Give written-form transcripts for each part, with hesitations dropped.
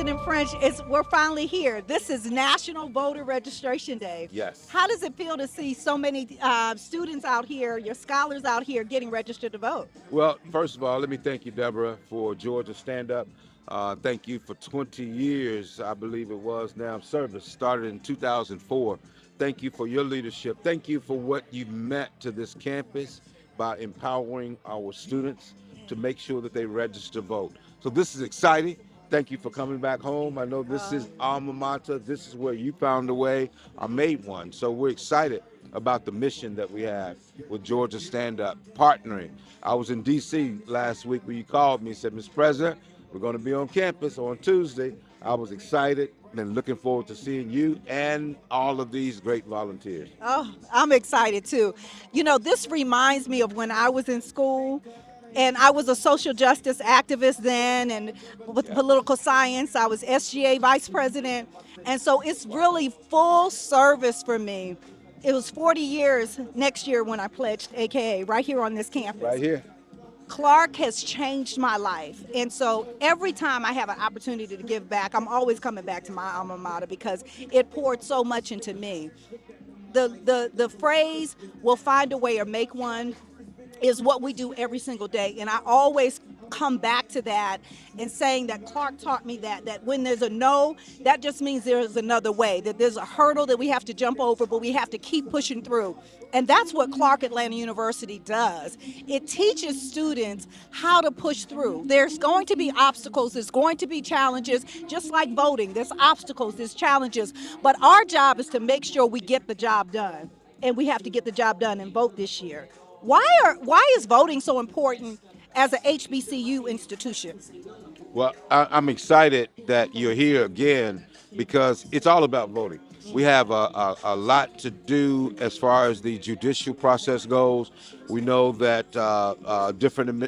President French, we're finally here. This is National Voter Registration Day. Yes. How does it feel to see so many students out here, your scholars out here, getting registered to vote? Well, first of all, let me thank you, Deborah, for Georgia Stand Up. Thank you for 20 years, I believe it was now, service. Started in 2004. Thank you for your leadership. Thank you for what you meant to this campus by empowering our students to make sure that they register to vote. So this is exciting. Thank you for coming back home. I know this is alma mater. This is where you found a way. I made one. So we're excited about the mission that we have with Georgia Stand Up partnering. I was in D.C. last week when you called me and said, Mr. President, we're going to be on campus on Tuesday. I was excited and looking forward to seeing you and all of these great volunteers. Oh, I'm excited too. You know, this reminds me of when I was in school. And I was a social justice activist then, and with political science, I was SGA vice president. And so it's really full service for me. It was 40 years next year when I pledged, AKA, right here on this campus. Right here. Clark has changed my life. And so every time I have an opportunity to give back, I'm always coming back to my alma mater because it poured so much into me. The phrase, we'll find a way or make one, is what we do every single day. And I always come back to that and saying that Clark taught me that when there's a no, that just means there's another way, that there's a hurdle that we have to jump over, but we have to keep pushing through. And that's what Clark Atlanta University does. It teaches students how to push through. There's going to be obstacles, there's going to be challenges, just like voting. There's obstacles, there's challenges, but our job is to make sure we get the job done. And we have to get the job done and vote this year. Why is voting so important as a HBCU institution? Well, I'm excited that you're here again because it's all about voting. We have a lot to do as far as the judicial process goes. We know that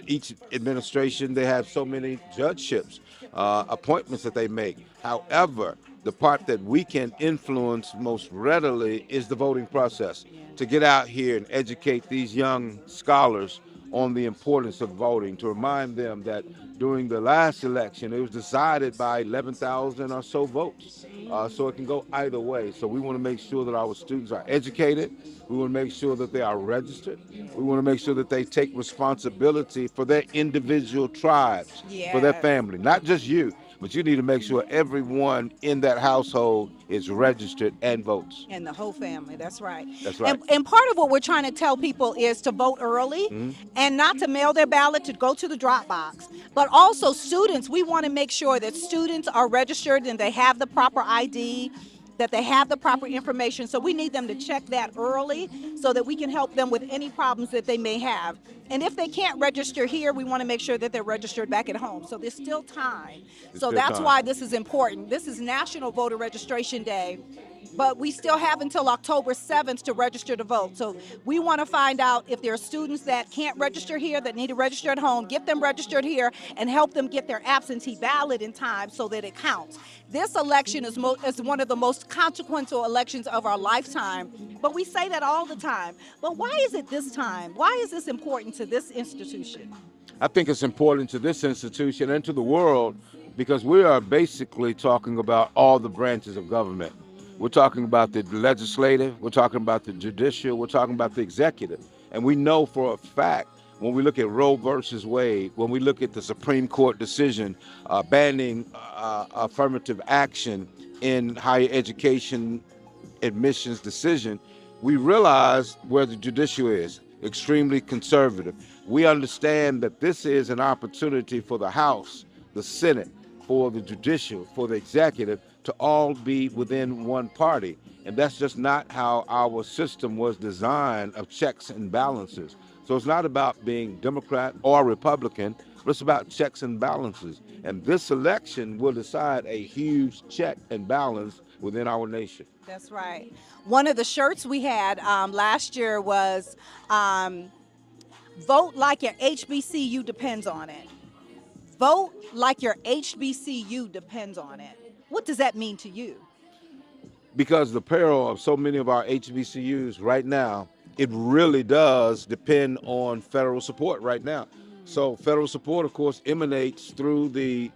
each administration, they have so many judgeships, appointments that they make. However, the part that we can influence most readily is the voting process. To get out here and educate these young scholars on the importance of voting, to remind them that during the last election, it was decided by 11,000 or so votes. So it can go either way. So we want to make sure that our students are educated. We want to make sure that they are registered. We want to make sure that they take responsibility for their individual tribes, for their family, not just you. But you need to make sure everyone in that household is registered and votes. And the whole family, that's right. That's right. And part of what we're trying to tell people is to vote early and not to mail their ballot, to go to the drop box. But also students, we want to make sure that students are registered and they have the proper ID, that they have the proper information. So we need them to check that early so that we can help them with any problems that they may have. And if they can't register here, we want to make sure that they're registered back at home. So there's still time. So that's why this is important. This is National Voter Registration Day, but we still have until October 7th to register to vote. So we want to find out if there are students that can't register here, that need to register at home, get them registered here and help them get their absentee ballot in time so that it counts. This election is one of the most consequential elections of our lifetime, but we say that all the time. But why is it this time? Why is this important to this institution? I think it's important to this institution and to the world because we are basically talking about all the branches of government. We're talking about the legislative, we're talking about the judicial, we're talking about the executive. And we know for a fact when we look at Roe versus Wade, when we look at the Supreme Court decision banning affirmative action in higher education admissions decision, we realize where the judicial is, extremely conservative. We understand that this is an opportunity for the House, the Senate, for the judicial, for the executive to all be within one party. And that's just not how our system was designed of checks and balances. So it's not about being Democrat or Republican, but it's about checks and balances. And this election will decide a huge check and balance within our nation. That's right. One of the shirts we had last year was vote like your HBCU depends on it. Vote like your HBCU depends on it. What does that mean to you? Because the peril of so many of our HBCUs right now, it really does depend on federal support right now. So federal support, of course, emanates through the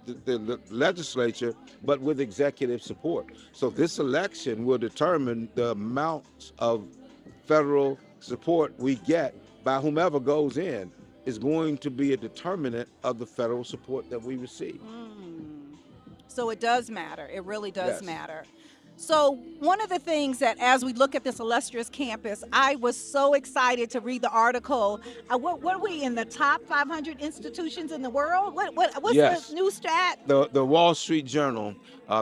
legislature, but with executive support. So this election will determine the amount of federal support we get by whomever goes in is going to be a determinant of the federal support that we receive. So it does matter. It really does Yes. matter. So one of the things that, as we look at this illustrious campus, I was so excited to read the article. What are we in the top 500 institutions in the world? What's Yes. the new stat? The Wall Street Journal,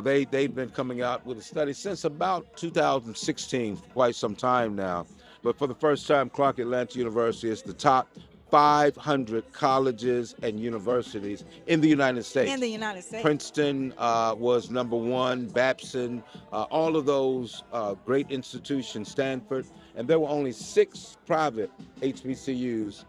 they've been coming out with a study since about 2016, for quite some time now. But for the first time, Clark Atlanta University is the top 500 colleges and universities in the United States. In the United States. Princeton was number one, Babson, all of those great institutions, Stanford, and there were only 6 private HBCUs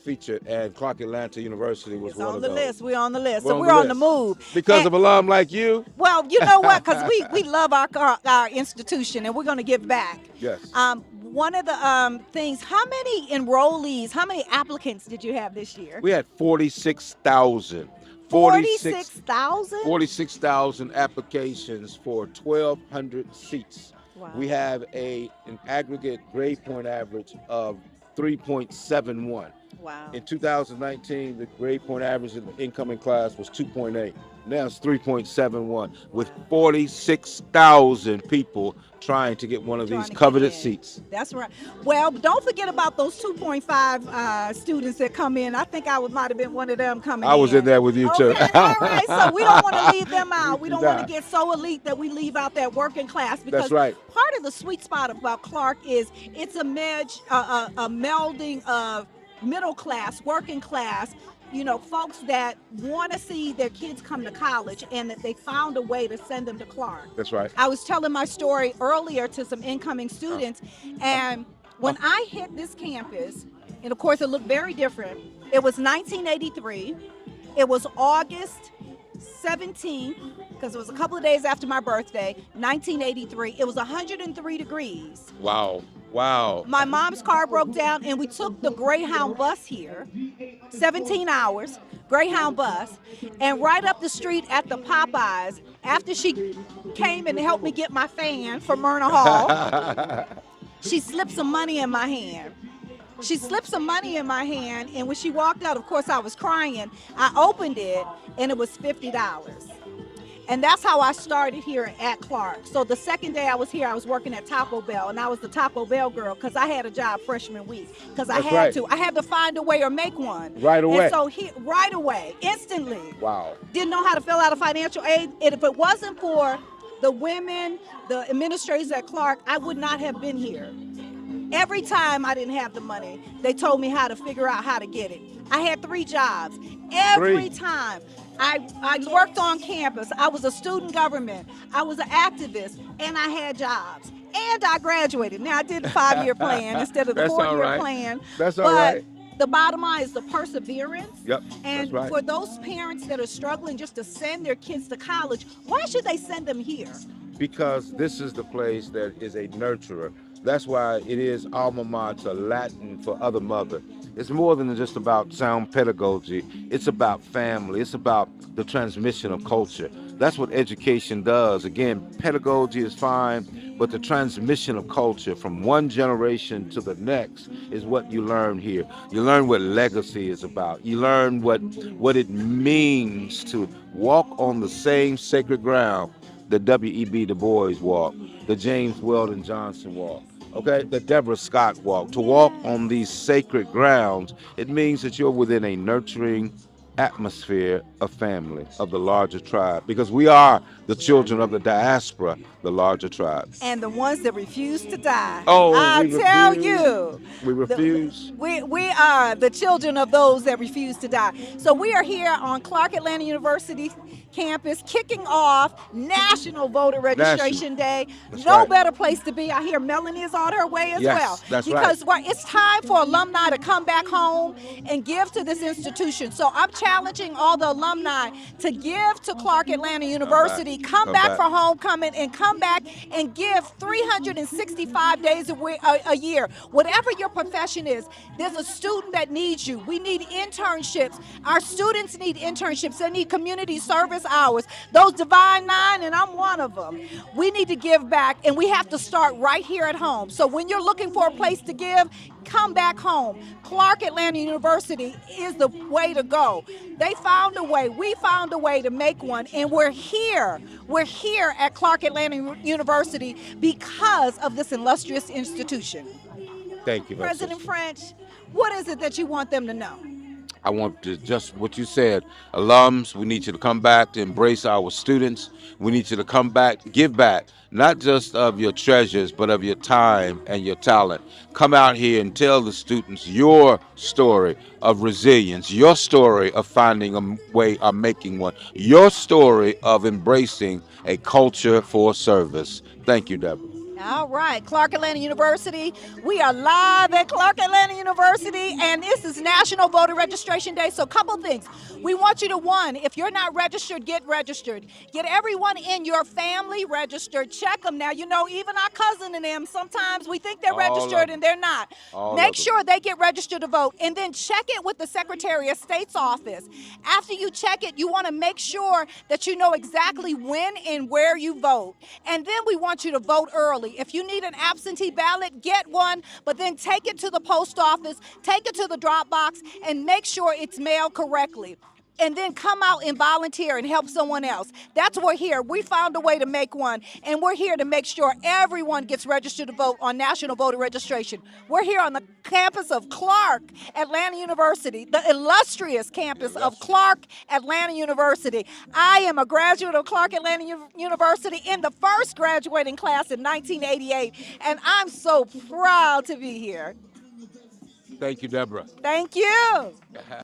featured, and Clark Atlanta University was It's one on of the those. list. We're on the list. We're So on we're the on the list. move. Because And- of alum like you? Well, you know what? Because we love our institution and we're going to give back. Yes. One of the things, how many enrollees, how many applicants did you have this year? We had 46,000. 46,000? 46,000 applications for 1,200 seats. Wow. We have an aggregate grade point average of 3.71. Wow. In 2019, the grade point average in the incoming class was 2.8. Now it's 3.71 with 46,000 people trying to get one of Trying these to get coveted in. seats. That's right. Well, don't forget about those 2.5 students that come in. I think I might have been one of them coming in. I was in there with you too. Okay, all right. So we don't want to leave them out. We don't want Nah. to get so elite that we leave out that working class. Because That's right. part of the sweet spot about Clark is it's a melding of middle class, working class, folks that want to see their kids come to college and that they found a way to send them to Clark. That's right. I was telling my story earlier to some incoming students, and when I hit this campus, and of course it looked very different, it was 1983, it was August 17th, because it was a couple of days after my birthday, 1983, it was 103 degrees. Wow. Wow. My mom's car broke down and we took the Greyhound bus here, 17 hours, Greyhound bus, and right up the street at the Popeyes, after she came and helped me get my fan from Myrna Hall, she slipped some money in my hand. And when she walked out, of course I was crying. I opened it and it was $50. And that's how I started here at Clark. So the second day I was here, I was working at Taco Bell, and I was the Taco Bell girl because I had a job freshman week. Because I That's had right. to. I had to find a way or make one. Right away. And so right away, instantly. Wow. Didn't know how to fill out a financial aid. And if it wasn't for the women, the administrators at Clark, I would not have been here. Every time I didn't have the money, they told me how to figure out how to get it. I had 3 jobs. Every time. I worked on campus. I was a student government. I was an activist, and I had jobs. And I graduated. Now, I did the 5-year plan instead of the That's all 4-year right. plan. That's all but right. the bottom line is the perseverance. Yep, And that's right. for those parents that are struggling just to send their kids to college, why should they send them here? Because this is the place that is a nurturer. That's why it is alma mater, Latin for other mother. It's more than just about sound pedagogy. It's about family. It's about the transmission of culture. That's what education does. Again, pedagogy is fine, but the transmission of culture from one generation to the next is what you learn here. You learn what legacy is about. You learn what it means to walk on the same sacred ground the W.E.B. Du Bois walked, the James Weldon Johnson walked, okay, the Deborah Scott walked. To walk on these sacred grounds, it means that you're within a nurturing atmosphere of family, of the larger tribe, because we are the children of the diaspora, the larger tribe. And the ones that refuse to die. Oh, I we tell refuse. you. We refuse. We are the children of those that refuse to die. So we are here on Clark Atlanta University campus, kicking off National Voter National. Registration Day. That's No right. better place to be. I hear Melanie is on her way as well. Yes, that's right. Because it's time for alumni to come back home and give to this institution. So I'm challenging all the alumni to give to Clark Atlanta University. Come Come back back. for homecoming and come back and give 365 days a year. Whatever your profession is, there's a student that needs you. We need internships. Our students need internships. They need community service hours. Those Divine Nine, and I'm one of them. We need to give back, and we have to start right here at home. So when you're looking for a place to give, come back home. Clark Atlanta University is the way to go. They found a way. We found a way to make one, and we're here. We're here at Clark Atlanta University because of this illustrious institution. Thank you, my President sister. French, what is it that you want them to know? I want to just what you said. Alums, we need you to come back to embrace our students. We need you to come back, give back, not just of your treasures, but of your time and your talent. Come out here and tell the students your story of resilience, your story of finding a way of making one, your story of embracing a culture for service. Thank you, Deborah. All right, Clark Atlanta University. We are live at Clark Atlanta University, and this is National Voter Registration Day. So, a couple things. We want you to, one, if you're not registered, get registered. Get everyone in your family registered. Check them. Now, you know, even our cousin and them, sometimes we think they're All of registered them. and they're not. All Make of them. sure they get registered to vote, and then check it with the Secretary of State's office. After you check it, you want to make sure that you know exactly when and where you vote. And then we want you to vote early. If you need an absentee ballot, get one, but then take it to the post office, take it to the drop box, and make sure it's mailed correctly. And then come out and volunteer and help someone else. That's why we're here. We found a way to make one, and we're here to make sure everyone gets registered to vote on National Voter Registration. We're here on the campus of Clark Atlanta University, the illustrious campus of Clark Atlanta University. I am a graduate of Clark Atlanta University in the first graduating class in 1988, and I'm so proud to be here. Thank you, Deborah. Thank you.